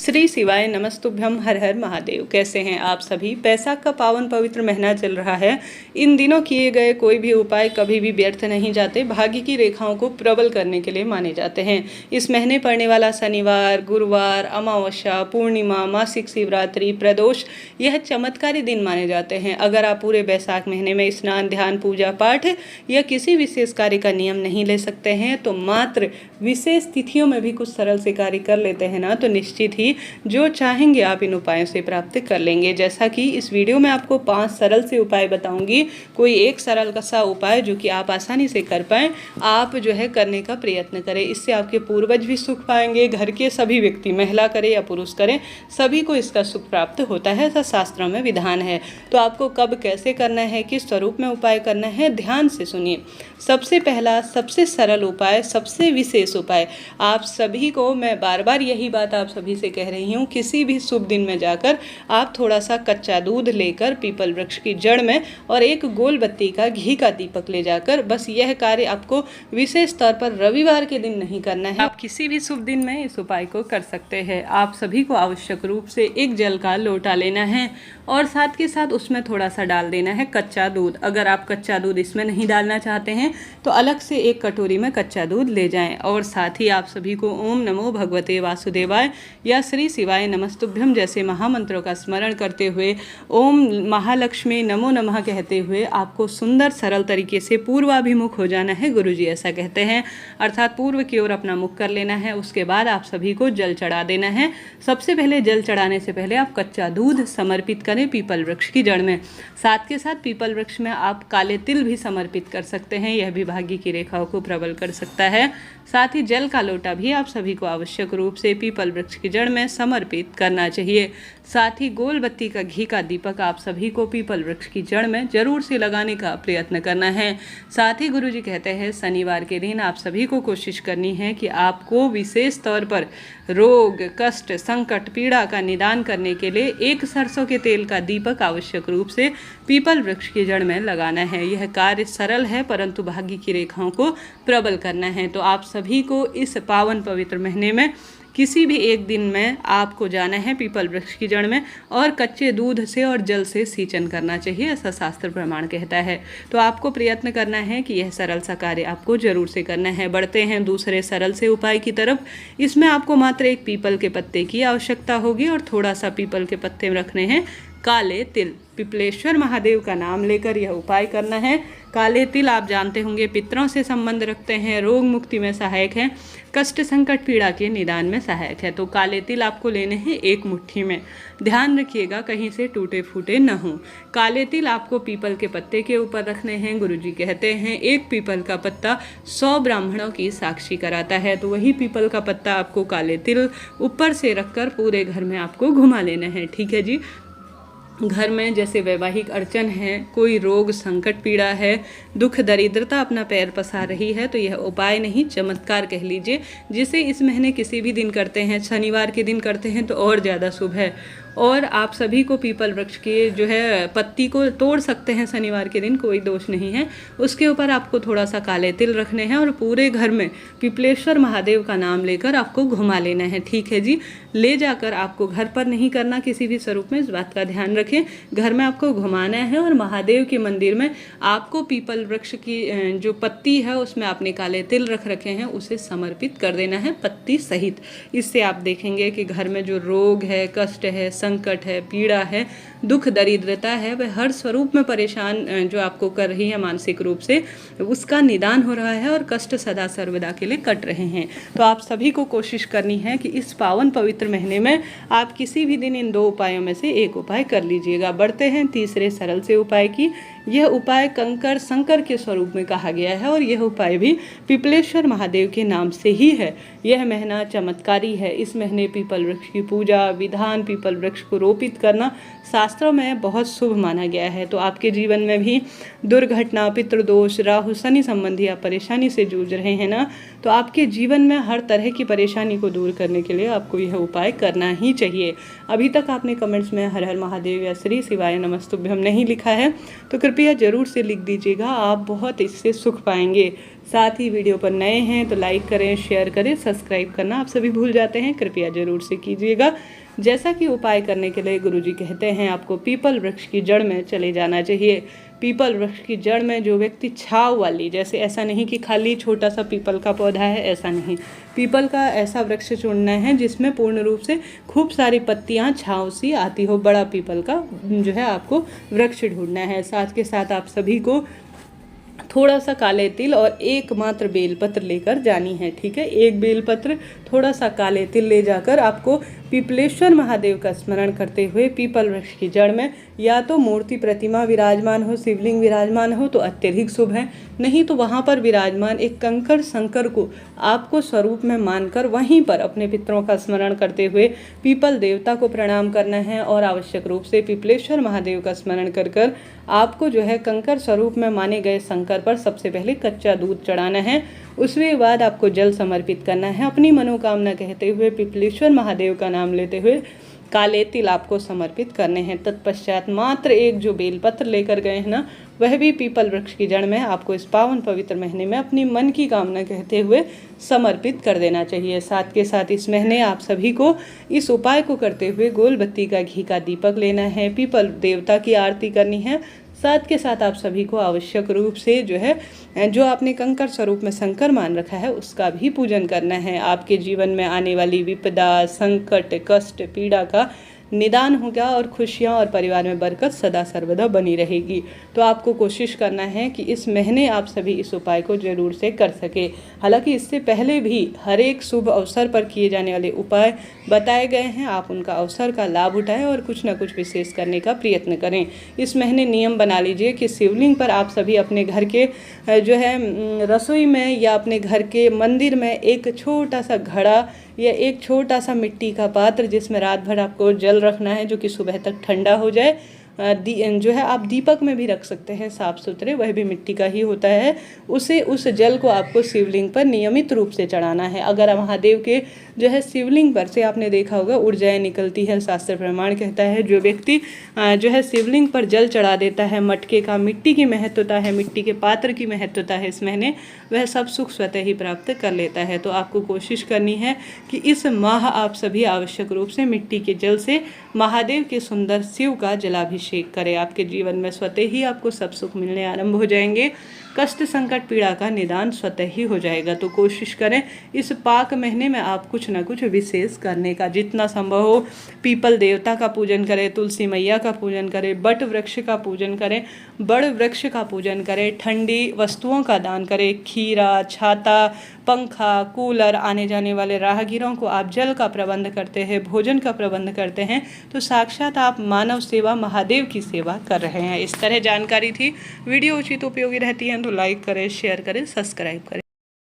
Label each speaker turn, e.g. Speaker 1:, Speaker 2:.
Speaker 1: श्री शिवाय नमस्तुभ्यम, हर हर महादेव। कैसे हैं आप सभी। बैसाख का पावन पवित्र महीना चल रहा है। इन दिनों किए गए कोई भी उपाय कभी भी व्यर्थ नहीं जाते, भाग्य की रेखाओं को प्रबल करने के लिए माने जाते हैं। इस महीने पड़ने वाला शनिवार, गुरुवार, अमावस्या, पूर्णिमा, मासिक शिवरात्रि, प्रदोष यह चमत्कारी दिन माने जाते हैं। अगर आप पूरे बैसाख महीने में स्नान, ध्यान, पूजा पाठ या किसी विशेष कार्य का नियम नहीं ले सकते हैं तो मात्र विशेष तिथियों में भी कुछ सरल से कार्य कर लेते हैं ना, तो निश्चित ही जो चाहेंगे आप इन उपायों से प्राप्त कर लेंगे। जैसा कि इस वीडियो में आपको 5 सरल से उपाय बताऊंगी। कोई एक सरल सा उपाय जो कि आप आसानी से कर पाएँ, आप जो है करने का प्रयत्न करें। इससे आपके पूर्वज भी सुख पाएंगे, घर के सभी व्यक्ति, महिला करें या पुरुष करें, सभी को इसका सुख प्राप्त होता है। ऐसा शास्त्रों में विधान है। तो आपको कब कैसे करना है, किस स्वरूप में उपाय करना है, ध्यान से सुनिए। सबसे पहला, सबसे सरल उपाय, सबसे विशेष उपाय, आप सभी को मैं बार बार यही बात आप सभी से कह रही हूँ, किसी भी शुभ दिन में जाकर आप थोड़ा सा कच्चा दूध लेकर पीपल वृक्ष की जड़ में और एक गोल बत्ती का घी का दीपक ले जाकर, बस यह कार्य आपको विशेष तौर पर रविवार के दिन नहीं करना है, आप किसी भी शुभ दिन में इस उपाय को कर सकते हैं। आप सभी को आवश्यक रूप से एक जल का लोटा लेना है और साथ के साथ उसमें थोड़ा सा डाल देना है कच्चा दूध। अगर आप कच्चा दूध इसमें नहीं डालना चाहते हैं तो अलग से एक कटोरी में कच्चा दूध ले जाएं। और साथ ही आप सभी को ओम नमो भगवते वासुदेवाय या श्री शिवाय नमस्तुभ्यम जैसे महामंत्रों का स्मरण करते हुए, ओम महालक्ष्मी नमो नमः कहते हुए आपको सुंदर सरल तरीके से पूर्वाभिमुख हो जाना है। गुरुजी ऐसा कहते हैं, अर्थात पूर्व की ओर अपना मुख कर लेना है। उसके बाद आप सभी को जल चढ़ा देना है। सबसे पहले जल चढ़ाने से पहले आप कच्चा दूध समर्पित करें पीपल वृक्ष की जड़ में। साथ के साथ पीपल वृक्ष में आप काले तिल भी समर्पित कर सकते हैं, यह भी भाग्य की रेखाओं को प्रबल कर सकता है। साथ ही जल का लोटा भी आप सभी को आवश्यक रूप से पीपल वृक्ष की जड़ में समर्पित करना चाहिए। साथ ही गोल बत्ती का घी का दीपक आप सभी को पीपल वृक्ष की जड़ में जरूर से लगाने का प्रयत्न करना है। साथ ही गुरुजी कहते हैं, शनिवार के दिन आप सभी को कोशिश करनी है कि आपको विशेष तौर पर रोग, कष्ट, संकट, पीड़ा का निदान करने के लिए एक सरसों के तेल का दीपक आवश्यक रूप से पीपल वृक्ष की जड़ में लगाना है। यह कार्य सरल है परंतु भाग्य की रेखाओं को प्रबल करना है। तो आप सभी को इस पावन पवित्र महीने में किसी भी एक दिन में आपको जाना है पीपल वृक्ष की जड़ में और कच्चे दूध से और जल से सिंचन करना चाहिए, ऐसा शास्त्र प्रमाण कहता है। तो आपको प्रयत्न करना है कि यह सरल सा कार्य आपको जरूर से करना है। बढ़ते हैं दूसरे सरल से उपाय की तरफ। इसमें आपको मात्र एक पीपल के पत्ते की आवश्यकता होगी और थोड़ा सा पीपल के पत्ते रखने हैं काले तिल। पिपलेश्वर महादेव का नाम लेकर यह उपाय करना है। काले तिल आप जानते होंगे पितरों से संबंध रखते हैं, रोग मुक्ति में सहायक हैं, कष्ट संकट पीड़ा के निदान में सहायक है। तो काले तिल आपको लेने हैं एक मुट्ठी में। ध्यान रखिएगा कहीं से टूटे फूटे न हों। काले तिल आपको पीपल के पत्ते के ऊपर रखने हैं। गुरुजी कहते हैं, एक पीपल का पत्ता 100 ब्राह्मणों की साक्षी कराता है। तो वही पीपल का पत्ता आपको काले तिल ऊपर से रखकर पूरे घर में आपको घुमा लेना है। ठीक है जी। घर में जैसे वैवाहिक अड़चन है, कोई रोग संकट पीड़ा है, दुख दरिद्रता अपना पैर पसार रही है, तो यह उपाय नहीं चमत्कार कह लीजिए, जिसे इस महीने किसी भी दिन करते हैं, शनिवार के दिन करते हैं तो और ज़्यादा शुभ है। और आप सभी को पीपल वृक्ष के जो है पत्ती को तोड़ सकते हैं शनिवार के दिन, कोई दोष नहीं है। उसके ऊपर आपको थोड़ा सा काले तिल रखने हैं और पूरे घर में पिपलेश्वर महादेव का नाम लेकर आपको घुमा लेना है। ठीक है जी। ले जाकर आपको घर पर नहीं करना किसी भी स्वरूप में, इस बात का ध्यान रखें। घर में आपको घुमाना है और महादेव के मंदिर में आपको पीपल वृक्ष की जो पत्ती है उसमें आपने काले तिल रख रखे हैं उसे समर्पित कर देना है पत्ती सहित। इससे आप देखेंगे कि घर में जो रोग है, कष्ट है, संकट है, पीड़ा है, दुख दरिद्रता है, वह हर स्वरूप में परेशान जो आपको कर रही है मानसिक रूप से, उसका निदान हो रहा है और कष्ट सदा सर्वदा के लिए कट रहे हैं। तो आप सभी को कोशिश करनी है कि इस पावन पवित्र महीने में आप किसी भी दिन इन 2 उपायों में से एक उपाय कर लीजिएगा। बढ़ते हैं तीसरे सरल से उपाय की। यह उपाय कंकर शंकर के स्वरूप में कहा गया है और यह उपाय भी पिपलेश्वर महादेव के नाम से ही है। यह महीना चमत्कारी है। इस महीने पीपल वृक्ष की पूजा विधान, पीपल वृक्ष को रोपित करना शास्त्रों में बहुत शुभ माना गया है। तो आपके जीवन में भी दुर्घटना, पितृदोष, राहु शनि संबंधी आप परेशानी से जूझ रहे हैं ना, तो आपके जीवन में हर तरह की परेशानी को दूर करने के लिए आपको यह उपाय करना ही चाहिए। अभी तक आपने कमेंट्स में हर हर महादेव या श्री शिवाय नमस्तुभ्यम नहीं लिखा है तो कृपया ज़रूर से लिख दीजिएगा, आप बहुत इससे सुख पाएंगे। साथ ही वीडियो पर नए हैं तो लाइक करें, शेयर करें, सब्सक्राइब करना आप सभी भूल जाते हैं, कृपया ज़रूर से कीजिएगा। जैसा कि उपाय करने के लिए गुरुजी कहते हैं आपको पीपल वृक्ष की जड़ में चले जाना चाहिए। पीपल वृक्ष की जड़ में जो व्यक्ति छाव वाली, जैसे ऐसा नहीं कि खाली छोटा सा पीपल का पौधा है, ऐसा नहीं, पीपल का ऐसा वृक्ष चुनना है जिसमें पूर्ण रूप से खूब सारी पत्तियां छाव सी आती हो, बड़ा पीपल का जो है आपको वृक्ष ढूंढना है। साथ के साथ आप सभी को थोड़ा सा काले तिल और एकमात्र बेलपत्र लेकर जानी है, ठीक है। एक बेलपत्र, थोड़ा सा काले तिल ले जाकर आपको पिपलेश्वर महादेव का स्मरण करते हुए पीपल वृक्ष की जड़ में, या तो मूर्ति प्रतिमा विराजमान हो, शिवलिंग विराजमान हो तो अत्यधिक शुभ है, नहीं तो वहाँ पर विराजमान एक कंकड़ शंकर को आपको स्वरूप में मानकर वहीं पर अपने पितरों का स्मरण करते हुए पीपल देवता को प्रणाम करना है। और आवश्यक रूप से पिपलेश्वर महादेव का स्मरण कर कर आपको जो है कंकड़ स्वरूप में माने गए शंकर पर सबसे पहले कच्चा दूध चढ़ाना है। उसके बाद आपको जल समर्पित करना है, अपनी मनोकामना कहते हुए पिपलेश्वर महादेव का नाम लेते हुए काले तिल आपको समर्पित करने हैं। तत्पश्चात मात्र एक जो बेलपत्र लेकर गए हैं ना, वह भी पीपल वृक्ष की जड़ में आपको इस पावन पवित्र महीने में अपनी मन की कामना कहते हुए समर्पित कर देना चाहिए। साथ के साथ इस महीने आप सभी को इस उपाय को करते हुए गोल बत्ती का घी का दीपक लेना है, पीपल देवता की आरती करनी है। साथ के साथ आप सभी को आवश्यक रूप से जो है जो आपने कंकड़ स्वरूप में शंकर मान रखा है उसका भी पूजन करना है। आपके जीवन में आने वाली विपदा, संकट, कष्ट, पीड़ा का निदान होगा और खुशियाँ और परिवार में बरकत सदा सर्वदा बनी रहेगी। तो आपको कोशिश करना है कि इस महीने आप सभी इस उपाय को जरूर से कर सके। हालांकि इससे पहले भी हर एक शुभ अवसर पर किए जाने वाले उपाय बताए गए हैं, आप उनका अवसर का लाभ उठाएं और कुछ न कुछ विशेष करने का प्रयत्न करें। इस महीने नियम बना लीजिए कि शिवलिंग पर आप सभी अपने घर के जो है रसोई में या अपने घर के मंदिर में एक छोटा सा घड़ा या एक छोटा सा मिट्टी का पात्र जिसमें रात भर आपको जल रखना है जो कि सुबह तक ठंडा हो जाए, जो है आप दीपक में भी रख सकते हैं साफ़ सुथरे, वह भी मिट्टी का ही होता है। उस जल को आपको शिवलिंग पर नियमित रूप से चढ़ाना है। अगर महादेव के जो है शिवलिंग पर से आपने देखा होगा ऊर्जाएं निकलती है, शास्त्र प्रमाण कहता है जो व्यक्ति जो है शिवलिंग पर जल चढ़ा देता है, मटके का मिट्टी की महत्वता है, मिट्टी के पात्र की महत्वता है इस महीने, वह सब सुख स्वतः ही प्राप्त कर लेता है। तो आपको कोशिश करनी है कि इस माह आप सभी आवश्यक रूप से मिट्टी के जल से महादेव के सुंदर शिव का जलाभिषेक करें। आपके जीवन में स्वतः ही आपको सब सुख मिलने आरंभ हो जाएंगे, कष्ट संकट पीड़ा का निदान स्वतः ही हो जाएगा। तो कोशिश करें इस पाक महीने में आप कुछ न कुछ विशेष करने का, जितना संभव हो पीपल देवता का पूजन करें, तुलसी मैया का पूजन करें, बट वृक्ष का पूजन करें, बड़ वृक्ष का पूजन करें, ठंडी वस्तुओं का दान करें, खीरा, छाता, पंखा, कूलर, आने जाने वाले राहगीरों को आप जल का प्रबंध करते हैं, भोजन का प्रबंध करते हैं, तो साक्षात आप मानव सेवा, महादेव की सेवा कर रहे हैं। इस तरह जानकारी थी, वीडियो उचित उपयोगी रहती है तो लाइक करें, शेयर करें, सब्सक्राइब करें।